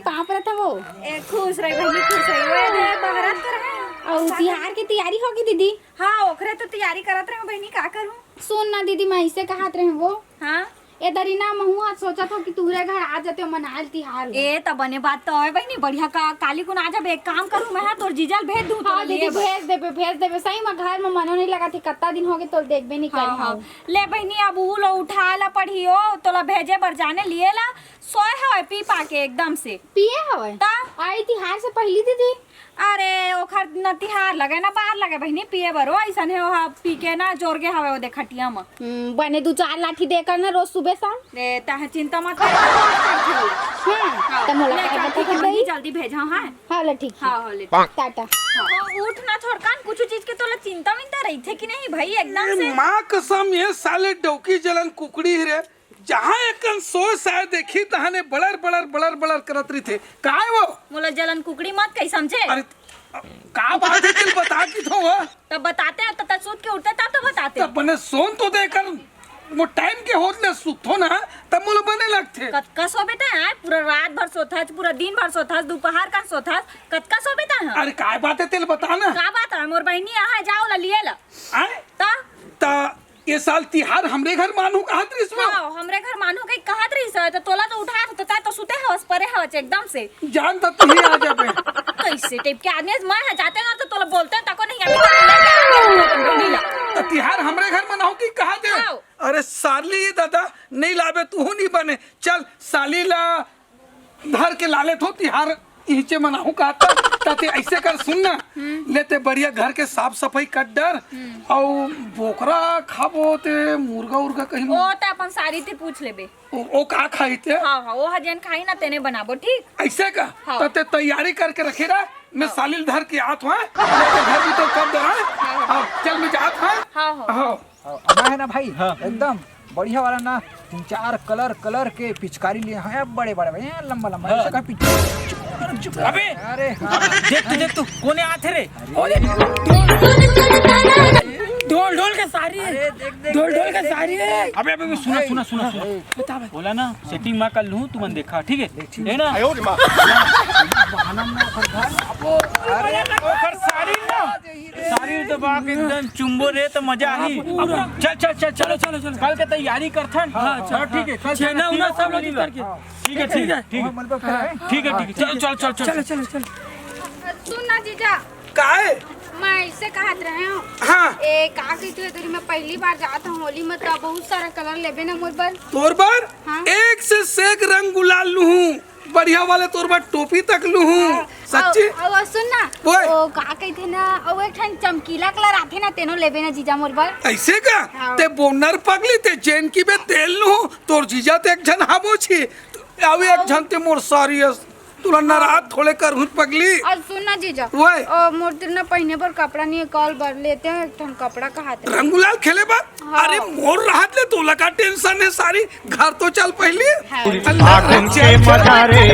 कहाँ पर था वो? खुश रही बहनी, खुश रही। वो बहरात कर रहे और तिहार की तैयारी होगी दीदी? हाँ, ओकरे तो तैयारी करत रहे बहनी, का करूं? सुन ना दीदी, मैं इसे कहत रहे वो। हाँ, ए दरीना महुआ सोचा था कि तुहरे घर आ जाते मनाल तिहार। ए तब बने बात तो है बहनी, बढ़िया का काली को ना जब एक काम करूं मैं तोर जीजल भेज दूं। हाँ दीदी, भेज देबे सही में। घर में मनो नहीं लगा थी, कितना दिन हो गए तो देखबे नहीं करी। हाँ, ले बहनी अब ऊ लो उठा ला पढ़ियो तोला भेजे बर जाने लिए ला सोए है पी पा के एकदम से पिए हवे ता आई तिहार से पहली दीदी। अरे ओखर न तिहार लगे ना बाहर लगे बहनी पिए बरो ऐसन है वहाँ पी के ना जोर के हवे ओदे खटिया में बने 2-4 लाठी देकर ना रोज सुबह शाम। ए ता चिंता मत कर। हां त मोला का बता के भाई जल्दी भेजा। हां हां ले ठीक है। हां ले टाटा। उठ ना छोड़ कान कुछ चीज के तोला चिंता मिंता रही थे कि नहीं भाई एकदम से। मां कसम ये साले डौकी जलन कुकड़ी रे जहाँ एकन सोच शायद देखी तहाने बलर करत रही थे काहे वो मोला जलन कुकड़ी मत कहीं समझे। अरे का बात है दिल बता की तो वो तब बताते हैं तब सूत के उठते तब तो बताते तब बने सोन तो देकर वो टाइम के होत ले सुतो ना तब मोला बने लगते कतका सोबेता है पूरा रात भर सोता है पूरा दिन भर सोता है दोपहर का सोता है कतका सोबेता है। अरे काय बात है तिल बता ना का बात है मोर बहनी यहाँ जाओ ला लिए ला आए ता ये साल तिहार हमरे घर मानू कहत रही इसमें। हां हमरे घर मानू के कहत रही सर तो तोला तो उठा तो सुते हवस परे हवस एकदम से जान तब तू ही आ जाबे कैसे टाइप के आदमी मैं जाते ना तो तोला बोलते तको नहीं आती तो तिहार हमरे घर मनाओ की कहा दे। अरे साली दादा नहीं लाबे तू नहीं बने चल साली ला धर के लाले थो तिहार इचे मनाऊ कहता ताते ऐसे कर सुनना लेते बढ़िया घर के साफ सफाई कर डर और बोकरा खाबो ते मुर्गा कहीं ओ त अपन सारी ते पूछ लेबे ओ का खाई ते। हां हां वो हजन खाई ना तेने बनाबो ठीक ऐसे का हाँ। ताते तैयारी करके रखे रहा मैं साली धर के आत हुआ घर भी तो कब दरा चल मैं जात हां। हां हां अब है ना भाई एकदम बढ़िया वाला ना 3-4 कलर के पिचकारी लिए हैं बड़े लंबा ऐसे का पिचकारी। अबे अरे देख तू कोने आते रे ढोल के सारी है ढोल के सारी है। अबे सुना बता भाई बोला ना सेटिंग में कर लूं तू मन देखा ठीक है ना सारी तो बाक एकदम चुम्बो रे तो मजा आई। चल कल के तैयारी करथन। हां ठीक है कल छेना उना सब लोग करके ठीक है चल सुन ना जीजा काहे मैं ऐसे कहत रहे हूँ। हाँ ए का कहती है तेरी मैं पहली बार जाता हूँ होली में तो बहुत सारा कलर लेबे ना मोर पर। तोर बार हाँ। एक से सेक रंग गुलाल लूं बढ़िया वाले तोर बार टोपी तक लूं सच्ची। और सुन ना ओए। ओ का कहते ना और एक ठन चमकीला कलर आथे ना तेनो लेबे ना जीजा मोर पर। ऐसे का हाँ। ते बोनर पगली ते जैन की बे तेल लूं तोर जीजा ते एक जन हमो छी अब एक जन ते मोर सारी तुला नाराज थोड़े कर हुत पगली। और सुन ना जीजा ओए। ओ मोर तेरे ना पहने पर कपड़ा नहीं है कल भर लेते हैं एक ठन कपड़ा का हाथ रंग गुलाल खेले बा। हाँ। अरे मोर राहत ले तो लगा टेंशन है सारी घर तो चल पहली। फागुन के मजारे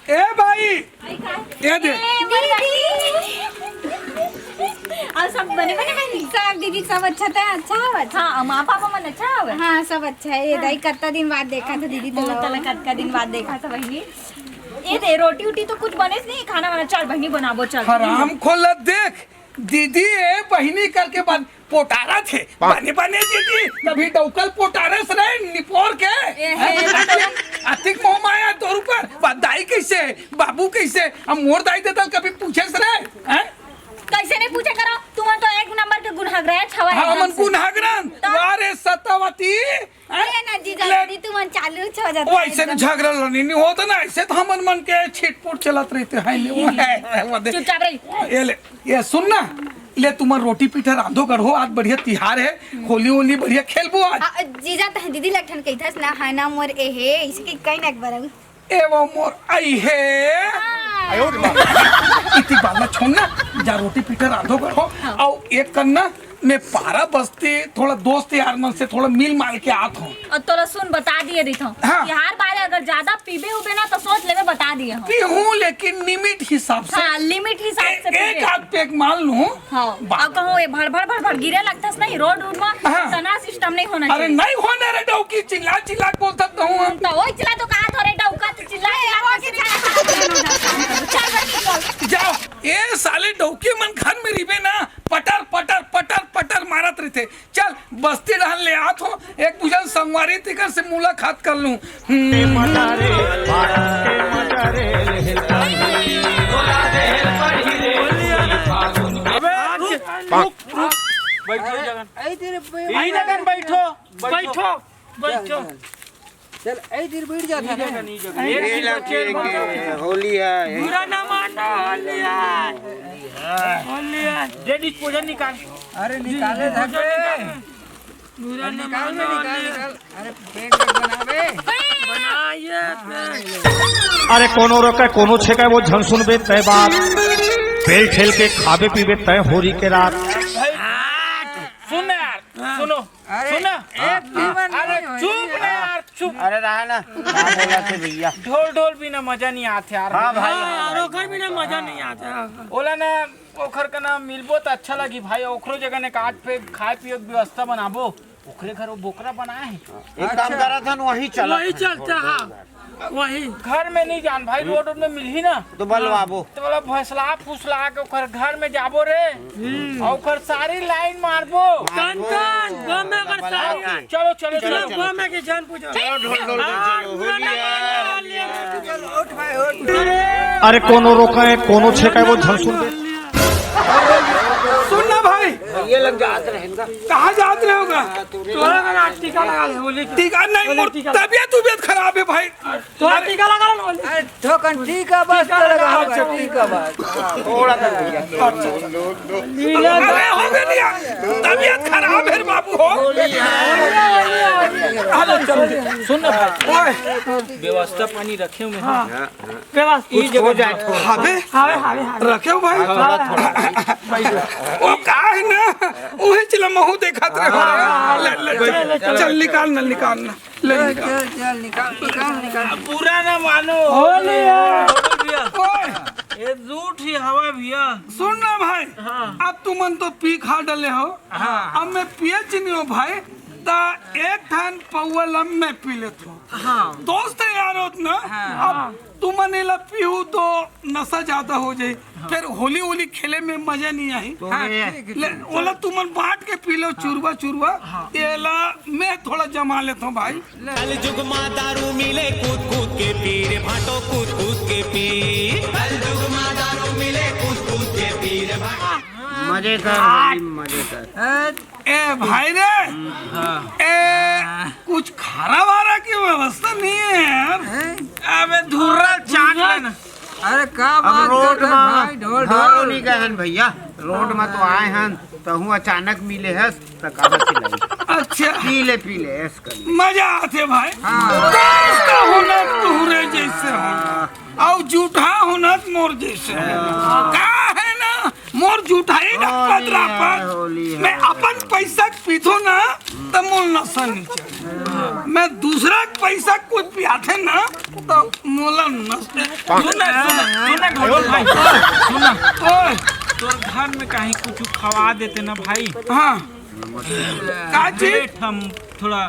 ए भाई ये दे और सब बने सब दीदी सब अच्छा था अच्छा हां मां पापा मन अच्छा हवे। हाँ सब अच्छा है। ये दाई कितना दिन बाद देखा था दीदी तो तला कतका दिन बाद देखा था बहनी। ये दे रोटी तो कुछ बने नहीं खाना वाना चल बहनी बनाबो चल। हराम खोल देख दीदी ए बहिनी करके बाद पोटारा थे बने दीदी कभी डौकल पोटारस रहे निपोर के अतिक मोह माया तोर ऊपर दाई कैसे बाबू कैसे अब मोर दाई देता कभी पूछे रहे कैसे नहीं पूछे करो तुम तो एक नंबर के गुनहगार छवा है। हमन गुनहगरन वारे सतावती ये ना जीजा दीदी तुम चालू हो जाता ओ ऐसे झगड़ा नहीं होता ना ऐसे तो हमन मन के छिटपुट चलत रहते हैं चुपचाप रही। ये ले ये सुन ना ले तुम्हार रोटी पीठा रांधो करो आज बढ़िया तिहार है होली बढ़िया खेलबो आज। जीजा तो दीदी लठन कहिथस ना है ना मोर ए हे इसके कहीं ना एक बार एवं मोर आई है इतनी बात ना छोड़ना, जा रोटी पीटर आधो करो और एक करना मैं पारा बस्ती थोड़ा दोस्त यार मन से थोड़ा मिल माल के आत हूँ। और तोला सुन बता दिए रही था हाँ। कि हर बार अगर ज्यादा पीबे उबे ना तो सोच लेवे बता दिए हम। पीहूँ लेकिन लिमिट हिसाब से। हाँ लिमिट हिसाब से एक पीबे। आध पैक मान लूँ। हाँ अब कहो ये भड़ भड़ भड़ भड़ गिरे लगता है नहीं रोड में हाँ। तना सिस्टम नहीं होना अरे चाहिए। नहीं होने रे डौकी चिल्ला चिल्ला बोल सकता हूँ हम। तो वही चिल्ला तो कहा थोड़े डौका तो चिल्ला चल जाओ ये साले डौकी मन घर में रिबे ना पटर पटर पटर पटर मारत रहते। चल बस्ती डाल ले आत हो एक दूसरे संगवारी तिकर से मुलाकात कर लूं। मजारे के मजारे बैठो जगन बैठो बैठो बैठो चल ऐ देर बैठ जा था होली है बुरा ना मानो होली है होली है जे डिस्पोजल निकाल। अरे निकाले धके बुरा ना निकाल मानो निकाल अरे पेट बनावे बनाइए अरे कोनो रोके कोनो छेका वो झन सुनबे तय बात खेल खेल के खाबे पीबे तय होरी के रात। सुन यार सुनो सुनो एक जीवन अरे चुप ना यार चुप। अरे रहा ना क्या बोला थे भैया। ढोल ढोल बिना मजा नहीं आते यार। हाँ भाई और ओखर बिना मजा नहीं आता। ओला ना ओखर का ना मिलबो तो अच्छा लगी भाई। ओखरो जगह ने काट पे खाए पिए की व्यवस्था बनाबो। ओखरे घर वो बोकरा बनाए हैं। एक काम करा था वही चला वही चलता हाँ वही घर में नहीं जान भाई रोड में मिल ही ना तो बलवाबो तो बोला फैसला फुसला के ओखर घर में जाबो रे और ओखर सारी लाइन मारबो कन कन बम में कर सारी चलो चलो चलो बम में के जान पूछो उठ भाई उठ। अरे कोनो रोके कोनो छेका वो झन सुनबे। सुनना भाई ये लग जाते रहेगा। कहाँ जात रहे होगा? तोरा का टीका लगा ले होली टीका नहीं मोर तबियत खराब है भाई। तोरा टीका लगा ले होली अरे ठोकन ठीक है बस लगा होगा ठीक है बस थोड़ा सा भैया अरे हो गया तबियत खराब है बाबू हो। सुन ना भाई व्यवस्था पानी रखे हुए हैं व्यवस्था ये हो जगह जाए हावे हावे हावे हावे रखे हो भाई वो का है ना वही चला महू देखा चल निकाल ना निकाल ना ले निकाल। चल चल निकाल निकाल निकाल। पूरा ना मानो होली भैया ओए ये झूठ ही हवा भैया। सुन ना भाई अब तुम मन तो पी खा डले हो अब मैं पिए नहीं हो भाई ता एक थान पौवल अब मैं पी लेता हूँ। दोस्त है यार उतना अब तुम ला पीहू तो नशा ज्यादा हो जाए फिर होली होली खेले में मजा नहीं आई। ओला तुम बांट के पी लो चूरवा चूरवा ये ला मैं थोड़ा जमा लेता हूँ भाई। कल जुग माँ दारू मिले कूद कूद के पी रे भाटो कूद कूद के पी। कल जुग माँ दारू मिले कूद कूद के पी रे भाटो। मजे कर भाई, मजे कर। ए भाई रे ए कुछ खारा वारा की व्यवस्था नहीं है यार। अबे धुर्रा चाट लेना अरे का अब बात रोड कर भाई ढोल में ढोल नहीं गए हन भैया। रोड में तो आए हन तो हूँ अचानक मिले है तो कहाँ खिलाई अच्छा पी ले ऐस कर ले। मजा आते भाई दोस्त का होना तुहरे जैसे हो और झूठा होना मोर जैसे का है ना मोर झूठा ही ना पदरा पर मैं अपन पैसा पीथो ना तो मोर नशा नहीं चढ़े। मैं दूसरा पैसा कुछ पियाथे ना तो मोला नशा। सुना ढोल भाई सुना ओए तोर घर में कहीं कुछ खवा देते ना भाई। हाँ का चीज पेट हम थोड़ा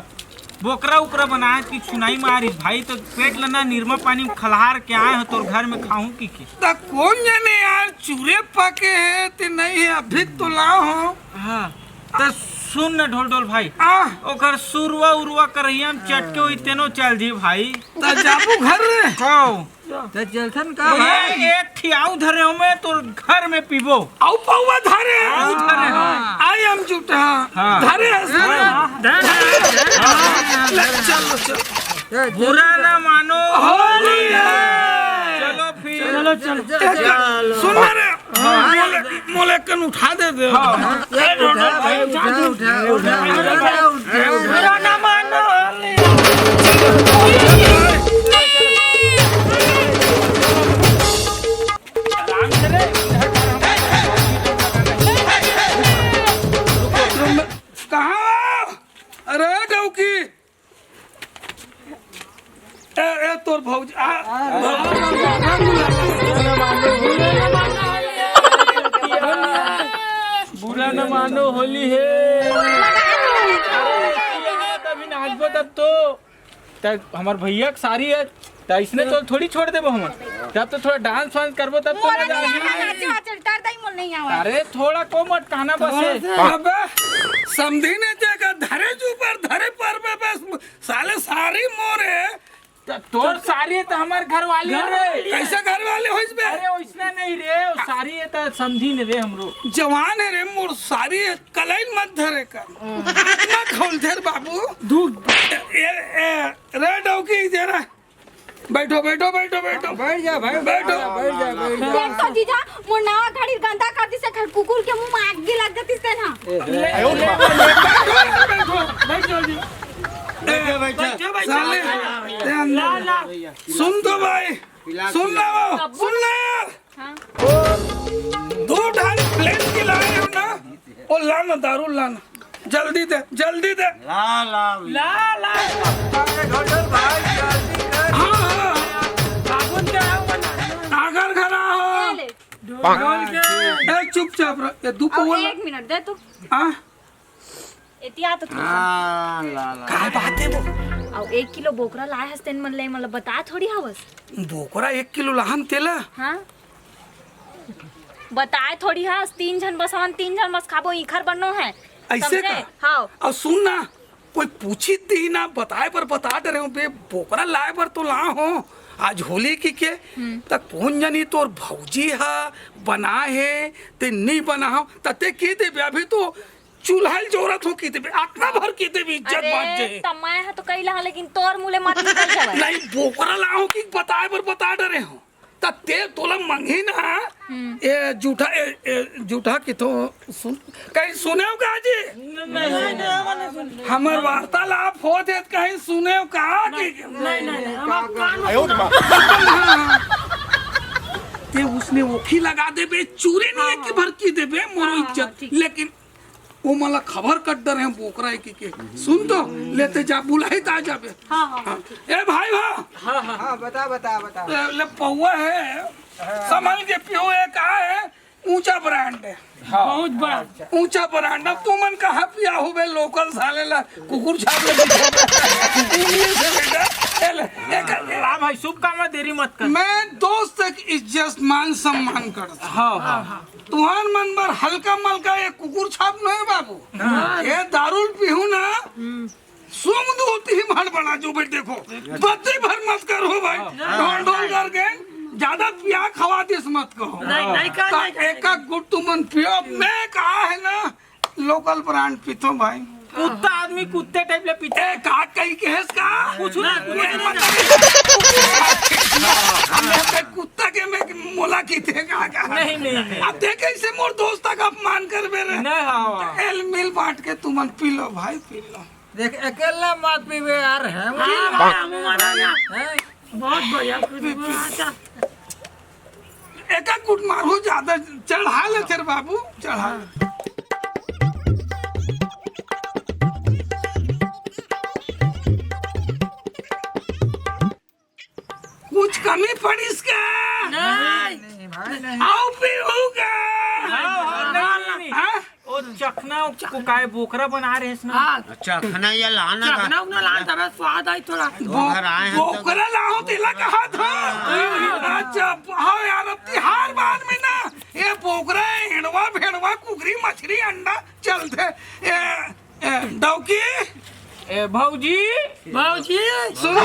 बोकरा उकरा बनाए की चुनाई मारी भाई तो पेट लेना निर्मा पानी खलहार के आए हो तोर घर में खाऊं की ता कौन जाने यार चूरे पके है ते नहीं है अभी तो लाओ हो। हाँ तो सुन न ढोल ढोल भाई ओकर सुरवा उरवा करहिया चटके हुई तेनो चल जी भाई ता जाबू घर रे खाओ तो जलथन का भाई एक ठियाऊ धरे हो मैं तोर घर में पीबो आउ पौवा धरे आउ धरे हो आई हम झूठा धरे चलो चलो बुरा ना मानो होली है। चलो फिर चलो चल सुन रे मोले कन उठा दे दे। उठा बुरा ना मानो भौजी बुरा न मानो, होली है। अभी नाचबो तब तो हमार भैया के सारी है, तो इसने तो थोड़ी छोड़ देबो हम। जब तो थोड़ा डांस वांस करबो तब तो मजा आएगी। अरे थोड़ा को मत कहना बस। अबे समझी ने जगह धरे ऊपर धरे पर में बस साले सारी मोरे तोर सारी है तो हमार घर वाले रे। कैसे घर वाले हो इसमें? अरे वैसना नहीं रे, वो सारी है तो समझी ने रे हमरो। जवान है रे मोर सारी है, कलाइन मत धरे कर ना खोल धर बाबू दूध रे डौकी जरा बैठो बैठो बैठो बैठो बैठ जा भाई, बैठो बैठ जा बैठ जा। देख तो जीजा मोर नवा गाड़ी गंदा कर दिस कुकुर के मुंह में आग भी लग जाती से ना। साले सुन तो भाई, सुन ना यार। दो ढाल प्लेन की लाए हो ना, और लाना दारू लाना जल्दी दे ला हाँ अगर खरा हो चुपचाप रह। ये दू अब 1 मिनट दे तू हाँ एतिया तो काय बात है वो? अब 1 किलो बोकरा लाए हस्तेन मन ले मतलब बता थोड़ी हवस। बोकरा 1 किलो लाहन तेला हाँ बताए थोड़ी हस 3 जन बसवन 3 जन बस खाबो इखर बननो है ऐसे समझे? का? हाँ और सुन ना, कोई पूछी थी ना बताए पर बता दे रहे हो बे बोकरा लाए पर तो ला हो आज होली की के तक पहुंच जानी तो और भौजी हा बना है ते नहीं बना हो तते की दे अभी तो चूल्हा जोरत हो की दे आत्मा भर की दे इज्जत बात जे तमाय है तो कई ला लेकिन तोर मुले मत निकल जावे। नहीं बोकरा लाओ की बताए पर बता डरे हो तते तोला मंगी ना ये जूठा की तो सुन कहीं सुने हो का जी हमर वार्तालाप होत है कहीं सुने हो का कि ते उसने ओखी लगा दे बे चूरे नहीं है कि भर की दे बे मोरो इज्जत लेकिन वो मला खबर कट डर है बोकरा की के सुन तो लेते जा बुलाई ता जाबे। हाँ। ए भाई हाँ बता ले पौवा है संभल के पियो है का है ऊंचा ब्रांड है बहुत बड़ा ऊंचा ब्रांड। अब तू मन कहा पिया हो बे लोकल साले ला कुकुर छाप ला भाई शुभ काम है, देरी मत कर। मैं दोस्त तक इज्जत मान सम्मान करता। हाँ तुहार मन बर हल्का मलका ये कुकुर छाप नहीं बाबू ये दारू पीहू ना सुम दूती ही भड़ बड़ा जो भाई देखो बत्ती भर मत करो भाई ढोल करके ज्यादा पिया खवा दिस मत कहो नहीं एक गुट तुमन पियो मैं कहा है ना लोकल ब्रांड पीतो भाई कुत्ता आदमी कुत्ते टाइप ले पीते ए का कहीं केस का कुछ ना कुत्ता के मैं मोला की थे का नहीं अब देख कैसे मोर दोस्त का अपमान कर बे रे नहीं हाँ एल मिल बांट के तुमन पी लो भाई पी लो। देख अकेला मत पीबे यार है बहुत बढ़िया एक गुट मारो ज्यादा चढ़ा ले तेरे बाबू चढ़ा कुछ कमी पड़ी इसका नहीं आओ पीऊंगा और चखना को काय बोकरा बना रहे हैं ना। अच्छा खाना या लाना का स्वाद आई थोड़ा घर आए हैं तो बोकरा लाओ तेला कहा था। अच्छा हाँ यार अब तिहार बाद में ना ये बोकरा हेड़वा भेड़वा कुकरी मछली अंडा चलते डौकी भौजी सुनो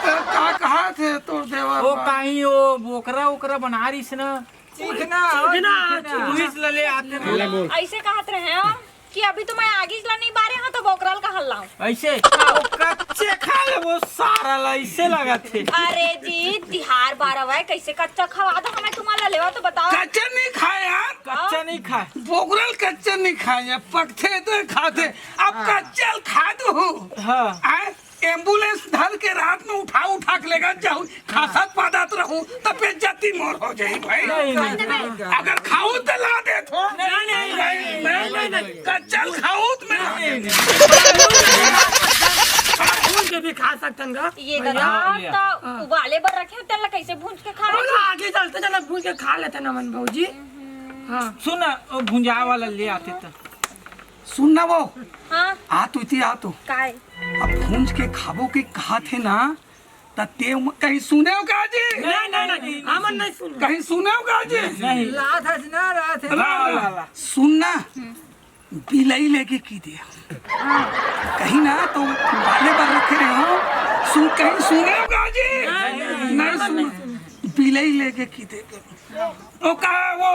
का कहा थे तो देवा वो कहीं वो बोकरा वोकरा बना रही से ना सीखना पुलिस लले आते हैं ऐसे कहत रहे हो कि अभी तो मैं आगे चला नहीं पा रहे हूँ तो बोकराल का हल्ला हूँ ऐसे कच्चे खा ले वो सारा ला ऐसे लगा थे। अरे जी तिहार 12 है कैसे कच्चा खवा दो हमें तुम्हारा लेवा तो बताओ। कच्चा नहीं खाए यार कच्चा नहीं खाए बोकरल कच्चा नहीं खाए पकते तो खाते अब कच्चा खा दो। हाँ एम्बुलेंस धर के रात में उठा के लेकर जाऊँ खासत पादात रहूँ तो बेइज्जती मोर हो जाए भाई। अगर खाऊं तो ला दे थो नहीं कच्चल खाऊं तो मैं भून के भी खा सकतन का ये दादा तो उबाले बर रखे तेल कैसे भून के खा बोला आगे चलते चला भून के खा लेते ना मन भौजी। हाँ सुन वो भुंजा वाला ले आते तो सुनना वो हाँ आ तू इति आ तू काय अब भूंज के खाबो के कहा थे ना ते कहीं सुने हो का जी? नहीं हमन नहीं सुन कहीं सुने हो का जी? नहीं रात है ना रात है ला सुनना बिलाई लेके की दिया कहीं ना तो वाले पर रखे रहे हो सुन कहीं सुने हो का जी? नहीं सुन बिलाई लेके की दे वो कहा वो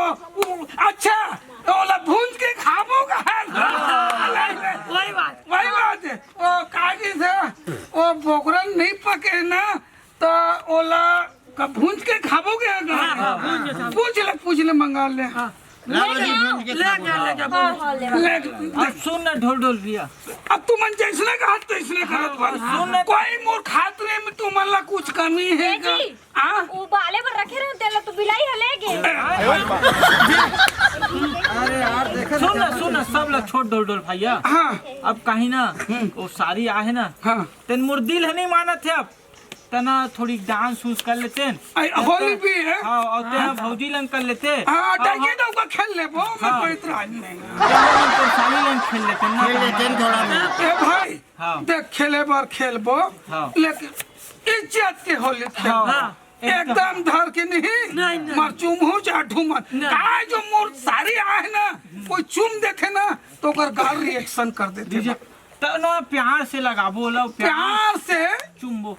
अच्छा तो वाला भूंज के खाबो का है वही बात है वो कागी से वो बोकरन नहीं पके ना तो ओला का भूंज के खाबोगे पूछ ले मंगा ले अब सुन ना ढोल ढोल भैया अब तू मन जैसने कहा तैसने करत बा कोई मोर खातरे में तू मन ला कुछ कमी है का उबाले बर रखे रहे तेल तो बिलाई हलेगे अरे यार देखा सुन ना सब लोग छोड़ ढोल ढोल भैया। हाँ अब कहीं ना वो सारी आहे ना हाँ तेन मोर दिल है नहीं माना थे अब तना थोड़ी डांस उस कर लेते हैं होली भी है हाँ और ते भौजी लंग कर लेते हाँ डाइए तो का खेल ले वो मैं कोई इतराज नहीं तो साली लंग खेल लेते हैं खेल लेते हैं थोड़ा ए भाई हाँ। देख खेले बार खेलबो हाँ। लेकिन इज्जत के होली खेल एकदम धर के नहीं मर चुम हो जा ढूमन का जो मोर सारी आए ना कोई चुम देते ना तो ओकर गाल रिएक्शन कर देते तो ना प्यार से लगाबो लो प्यार से चुम्बो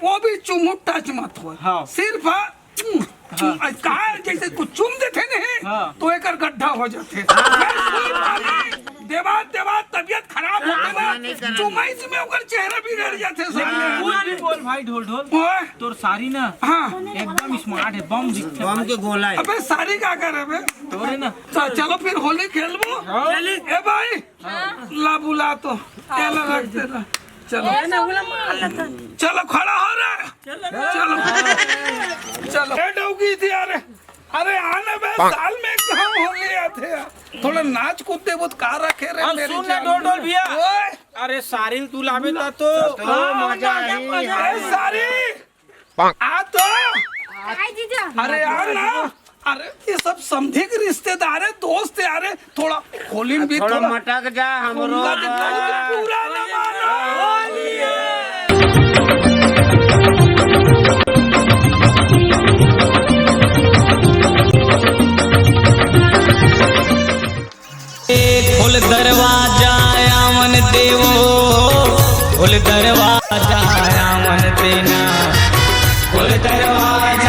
वो भी चुमू टच मत हो हाँ। सिर्फ जैसे कुछ चुम देते नहीं हाँ। तो एक गड्ढा हो जाते देवा तबियत खराब होते ना चुमाई से में ओकर चेहरा बिगड़ जाते सब बोल भाई ढोल ढोल ओए तोर सारी ना हाँ एकदम स्मार्ट है बम दिखते बम के गोला है अबे सारी क्या करे बे तोरे ना तो चलो फिर होली खेलबो ए भाई ला बुला तो तेल रख देना चलो खड़ा हो रहा चलो डौगी थी अरे आने बे साल में कहाँ होली आते हैं थोड़ा नाच कूदते वो का रखे रे मेरी सुन ना ढोल ढोल भैया ओए अरे सारी तू लावे तो मजा है अरे सारी आ तो हाय जीजा अरे यार ना अरे ये सब समझे के रिश्तेदार है दोस्त है अरे थोड़ा होली में भी थोड़ा मटक जा हमरो पूरा न मानो खोल दरवाजा आमन देवो खोल दरवाजा आमन देना खोल दरवाजा